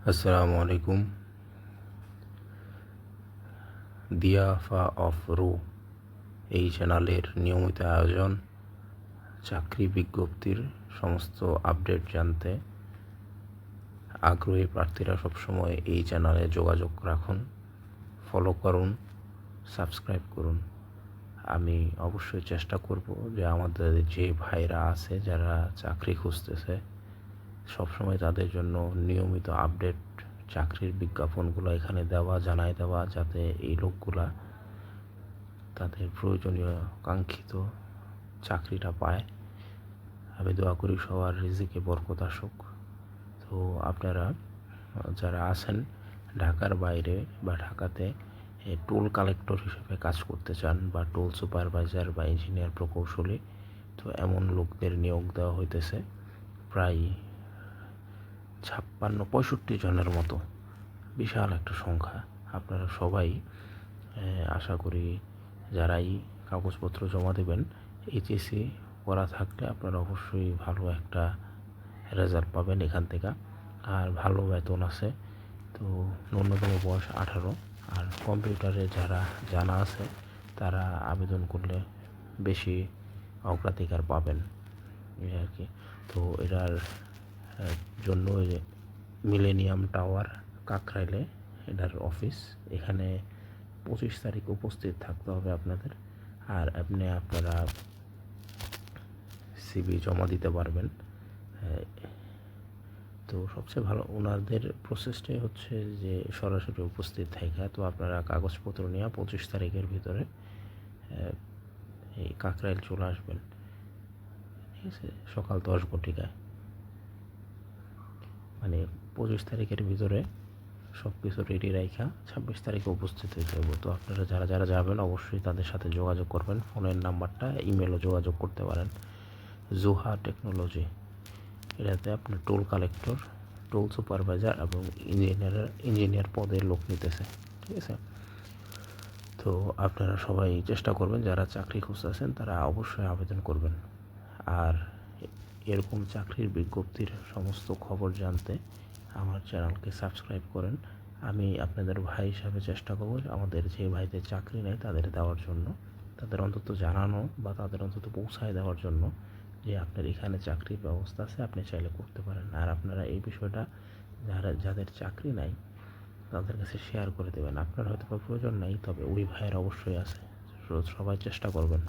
আসসালামু আলাইকুম। দিয়াফা অফ রু এই চ্যানেলের নিয়মিত আয়োজন চাকরি বিজ্ঞপ্তির সমস্ত আপডেট জানতে আগ্রহী প্রার্থীরা সবসময় এই চ্যানেলে যোগাযোগ রাখুন, ফলো করুন, সাবস্ক্রাইব করুন। আমি অবশ্যই চেষ্টা করব যে আমাদের যে ভাইরা আছে যারা চাকরি খুঁজতেছে সবসময় তাদের জন্য নিয়মিত আপডেট চাকরির বিজ্ঞাপনগুলো এখানে জানাই দেওয়া, যাতে এই লোকগুলা তাদের প্রয়োজনীয় কাঙ্ক্ষিত চাকরিটা পায়। আমি দোয়া করি সবার রিজিকে বরকত আসুক। তো আপনারা যারা আছেন ঢাকার বাইরে বা ঢাকাতে টোল কালেক্টর হিসেবে কাজ করতে চান বা টোল সুপারভাইজার বা ইঞ্জিনিয়ার প্রকৌশলী, তো এমন লোকদের নিয়োগ দেওয়া হইতেছে প্রায় 56-65 জনের মতো, বিশাল একটা সংখ্যা। আপনারা সবাই আশা করি যারাই কাগজপত্র জমা দেবেন এইচএসসি করা থাকলে আপনারা অবশ্যই ভালো একটা রেজাল্ট পাবেন এখান থেকে, আর ভালো বেতন আছে। তো ন্যূনতম বয়স 18, আর কম্পিউটারে যারা জানা আছে তারা আবেদন করলে বেশি অগ্রাধিকার পাবেন এই আর কি। তো এটার জন্য মিলেনিয়াম টাওয়ার কাকরাইলে এটার অফিস, এখানে 25 তারিখ উপস্থিত থাকতে হবে আপনাদের। আর আপনারা সিভি জমা দিতে পারবেন। তো সবচেয়ে ভালো ওনাদের প্রসেসটাই হচ্ছে যে সরাসরি উপস্থিত থাকা। তো আপনারা কাগজপত্র নিয়ে 25 তারিখের ভিতরে এই কাকরাইল চলে আসবেন, ঠিক আছে, সকাল 10 ঘটিকায়। মানে 25 তারিখের ভিতরে সব কিছু রেডি রাখা 26 তারিখে উপস্থিত হয়ে যাব। তো আপনারা যারা যারা যাবেন অবশ্যই তাদের সাথে যোগাযোগ করবেন। ফোনের নাম্বারটা, ইমেলও যোগাযোগ করতে পারেন। জোহা টেকনোলজি, এটাতে আপনার টোল কালেক্টর, টোল সুপারভাইজার এবং ইঞ্জিনিয়ার পদের লোক নিতেছে, ঠিক আছে। তো আপনারা সবাই চেষ্টা করবেন, যারা চাকরি খুঁজতেছেন তারা অবশ্যই আবেদন করবেন। আর এরকম চাকরির বিজ্ঞপ্তির সমস্ত খবর জানতে আমার চ্যানেলকে সাবস্ক্রাইব করেন। আমি আপনাদের ভাই হিসাবে চেষ্টা করব আমাদের যে ভাইদের চাকরি নেই তাদের দেওয়ার জন্য, তাদের অন্তত জানানো বা তাদের অন্তত পৌঁছায় দেওয়ার জন্য যে আপনার এখানে চাকরির ব্যবস্থা আছে, আপনি চাইলে করতে পারেন। আর আপনারা এই বিষয়টা যাদের চাকরি নাই তাদের কাছে শেয়ার করে দেবেন। আপনার হয়তো প্রয়োজন নাই, তবে ওই ভাইয়ের অবশ্যই আছে। সবাই চেষ্টা করবেন।